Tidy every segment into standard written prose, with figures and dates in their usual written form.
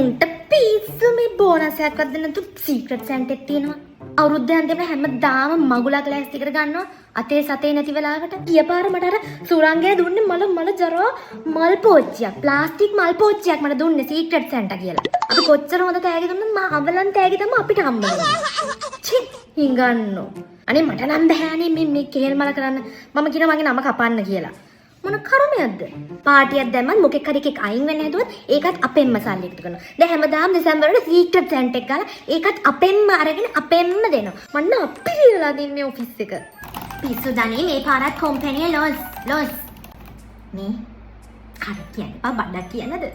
මුන්ට පිස්සු මේ බෝනස් එකක්වත් දෙන්න තු සීක්‍රට් සැන්ට් එකක් තියෙනවා. අවුරුද්ද හන්දේම හැමදාම මගුලක් ලෑස්ති කර ගන්නවා. අතේ සතේ නැති වෙලාවට. ගියපාර මට අර සුරංගය දුන්නේ මල ජරා මල් පෝච්චියක්. ප්ලාස්ටික් මල් පෝච්චියක් මට දුන්නේ සීක්‍රට් සැන්ට් කියලා. අපි කොච්චර හොඳ තෑගි දුන්නත් මා අවලන් තෑගි තමයි අපිට හම්බ වෙන්නේ. චි හිඟන්නෝ. අනේ මට නම් බෑනේ මේ කේල් මල කරන්න. මම කියනවා මගේ නම කපන්න කියලා. මොන කර්මයක්ද? පාටියක් දැම්මත් මොකෙක් හරි එකක් අයින් වෙන්න හැදුවොත් ඒකත් අපෙන්ම සල්ලි එකතු කරනවා. දැන් හැමදාම දෙසැම්බර් වල සීක්‍රට් සැන්ට් එක ගාලා ඒකත් අපෙන්ම අරගෙන අපෙන්ම දෙනවා. මන්න අපිරියලා දින්නේ ඔෆිස් එක. පිස්සු දනේ මේ පාරත් කම්පැනි ලොස්. මේ කාට කියන්නපා බඩක් කියන්නද?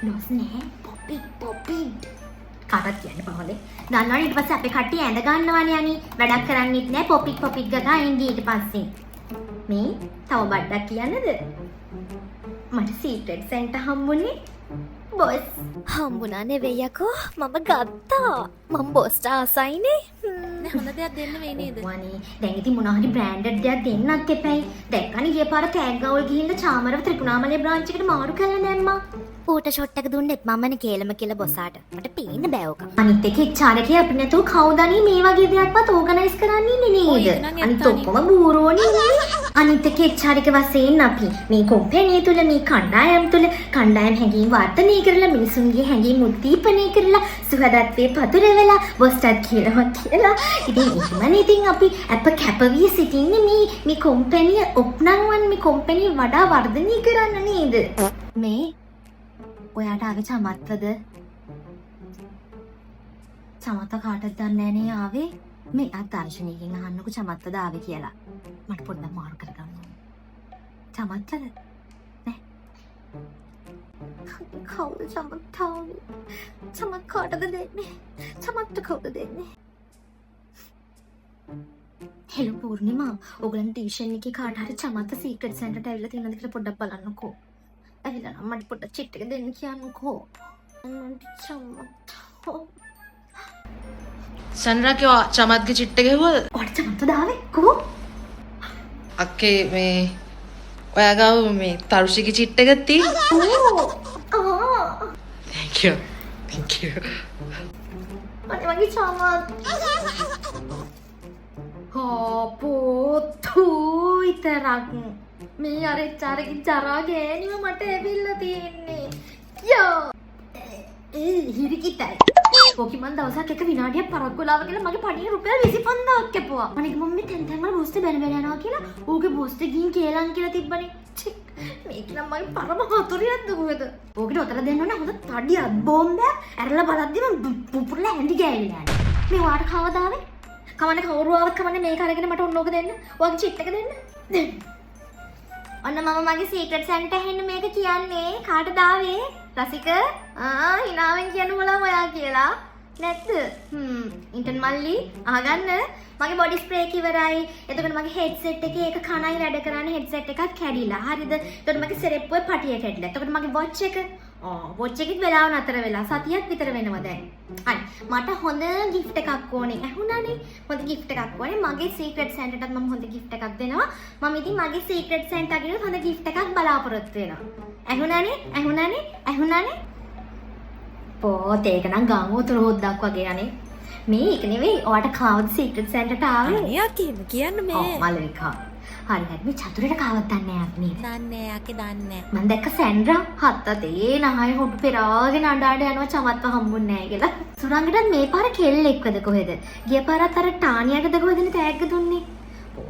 ලොස් නෑ පොපි. කාටත් කියන්න පාවලේ. දන්නවනේ ඊට පස්සේ අපේ කට්ටිය ඇඳ ගන්නවානේ අනේ. වැඩක් කරන්නෙත් නෑ පොපි ගගා එන්නේ ඊට පස්සේ. මේ තව බඩක් කියන්නද? මට සීක්‍රට් සැන්ට් හම්බුනේ බොස්. හම්බුණා නෙවෙයි යකෝ මම ගත්තා. මම බොස්ට ආසයිනේ. හොඳ දෙයක් දෙන්න වෙයි නේද? වනේ දැන් ඉතින් මොනවා හරි බ්‍රෑන්ඩඩ් දෙයක් දෙන්නත් එපැයි. දැක්කනේ ගිය පාර තෑග්ගවල් ගිහින් චාමරව ත්‍රිකුණාමලේ බ්‍රාන්ච් එකට මාරු කරලා දැම්මා. ඌට ෂොට් එක දුන්නෙත් මමනේ කේලම කියලා බොසාට. මට පේන්න බෑ ඕක. අනිත් එකේ චාරකේ අපි නැතුව කවුදනේ මේ වගේ දෙයක්වත් ඕගනයිස් කරන්නේ නේද? අනිත් ඔක්කොම බූරුවනේ. අනිත් එකේ චාරක වශයෙන් අපි මේ කොම්පැනි තුල මේ කණ්ඩායම් තුල කණ්ඩායම් හැඟීම් වර්ධනය කරලා මිනිසුන්ගේ හැඟීම් උද්දීපනය කරලා සුහදත්වයේ පතුර වෙලා බොස්ටත් කියලා ඉතින් එහෙමනේ ඉතින් අපි අප කැපවී සිටින්නේ මේ කොම්පැනි ඔප්නංවන් මේ කොම්පැනි වඩා වර්ධනය කරන්න නේද? මේ ඔයාට ආවේ චමත්වද? චමත්ව කාටද දන්නේ නෑනේ ආවේ? මේ අදර්ශනීයකින් අහන්නකො චමත්වද ආවේ කියලා. මට පොඩ්ඩක් මාරු කරගන්න ඕනේ. චමත්වද? නෑ. කවුද චමත්තාවේ? චමත් කාටද දෙන්නේ? චමත්ට කවුද දෙන්නේ? හෙලෝ පූර්ණිමා, ඔයගලන් ටියුෂන් එකේ කාට හරි චමත්ත සීක්‍රට් සැන්ට්ට ඇවිල්ලා තියෙනවද කියලා පොඩ්ඩක් බලන්නකෝ. ඇවිල්ලා නම් මට පොඩ්ඩක් චිට් එක දෙන්න කියන්නකෝ. චමත්. සන්රාගේ චමත්ගේ චිට්ට ගෙවුවද? ඔයාට චමත්ත දාවේ කෝ? අක්කේ මේ ඔයා ගාව මේ තරුෂිගේ චිට් එකක් තියෙනවා. Thank you. මට වගේ චමත්. පොතු විතරක් මේ අර චාරකින් චරා ගෑනිව මට ඇවිල්ලා තියෙන්නේ. හිරිකිතයි. ඕකි මන් දවසක් එක විනාඩියක් පරක්කුලාව කියලා මගේ පණිය රුපියල් 25000ක් කැපුවා. මම මම මේ තැන් වල බොස්ට බැන යනවා කියලා ඌගේ බොස්ට ගින් කේලම් කියලා තිබ්බනේ. මේක නම් මගේ පරම හතුරියක්ද කොහෙද? ඕකට උතර දෙන්න ඕනේ හොඳ තඩියක් බෝම්බයක් ඇරලා බලද්දිම පුපුරලා ඇඳි ගෑවිලා යනවා. මේ වාට කවදාවේ? කවන්නේ කවුරු ආවත් කවන්නේ මේක අරගෙන මට ඔන්න ඕක දෙන්න. ඔයාගේ චිට් එක දෙන්න. ඔන්න මම මගේ සීක්‍රට් සැන්ට් ඇහෙන්න මේක කියන්නේ කාටද ආවේ? රසික? හිනාවෙන් කියන්න බලන්න ඔයා කියලා. නැද්ද? ඉන්ටර්න් මල්ලි අහගන්න. මගේ බොඩි ස්ප්‍රේ එක ඉවරයි. එතකොට මගේ හෙඩ්සෙට් එකේ ඒක කණයි වැඩ කරන්නේ හෙඩ්සෙට් එකක් කැඩිලා. හරිද? එතකොට මගේ සෙරෙප්පුවේ පටිය කැඩිලා. එතකොට මගේ වොච් එක වොච් එකෙත් වෙලාව නතර වෙලා සතියක් විතර වෙනවා දැන්. හරි. මට හොඳ gift එකක් ඕනේ. ඇහුණානේ. හොඳ gift එකක් ඕනේ. මගේ සීක්‍රට් සැන්ට්ටත් මම හොඳ gift එකක් දෙනවා. මම ඉතින් මගේ සීක්‍රට් සැන්ට්ටගෙන් හොඳ gift එකක් බලාපොරොත්තු වෙනවා. ඇහුණානේ? පොත් ඒක නම් ගාමෝතර හොද්දක් වගේ යන්නේ. මේ එක නෙවෙයි. ඔයාට කාවද සීක්‍රට් සැන්ට්ට ආවේ? අනේ යකේ කියන්න මේ. මලවිකා. හරි මේ චතුරට කාවත් දන්නේ නැහැ නේද? දන්නේ යකේ දන්නේ. මම දැක්ක සැන්ඩ්‍රා හත්තතේ නහය හොටු පෙරාගෙන අඬාඩ යනවා චමත්ව හම්බුන්නේ නැහැ කියලා. සුරංගටත් මේ පාර කෙල්ලෙක්වද කොහෙද? ගිය පාරත් අර ටානියාටද කොහෙද තෑග්ග දුන්නේ?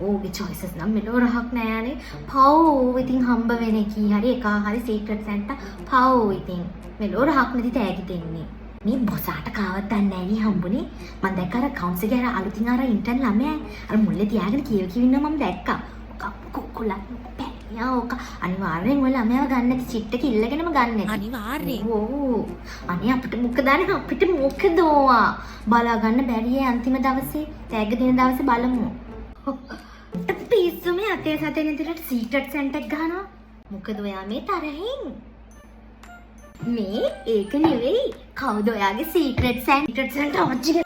ඕගේ choices නම් මෙලෝ රහක් නෑනේ. පව් ඉතින් හම්බ වෙන කී හරි එක හරි සීක්‍රට් සැන්ට්ට පව් ඉතින් මෙලෝ රහක් නැති තෑගි දෙන්නේ. මේ බොසාට කාවත් දන්නේ නැහැ නේ හම්බුනේ. මම දැක්ක අර accounts එකේ අර අලුතින් අර ඉන්ටර්න් ළමයා අර මුල්ලේ තියාගෙන කියවිනවා මම දැක්කා. කොල්ලා පැනියා ඕක අනිවාර්යෙන් ඔය ළමයාව ගන්න නැති චිට් එක ඉල්ලගෙනම ගන්න ඇති. අනිවාර්යෙන්. ඕ අනේ අපිට මොකද ඕවා බලා ගන්න බැරියේ අන්තිම දවසේ තෑග්ග දෙන දවසේ බලමු. පිස්සු මේ අතේ සතේ නැතිලට සීක්‍රට් සැන්ට් එක ගහනවා. මොකද ඔයා මේ තරහින්? මේ ඒක නෙවෙයි. කවුද ඔයාගේ සීක්‍රට් සැන්ට් ආච්චිගේ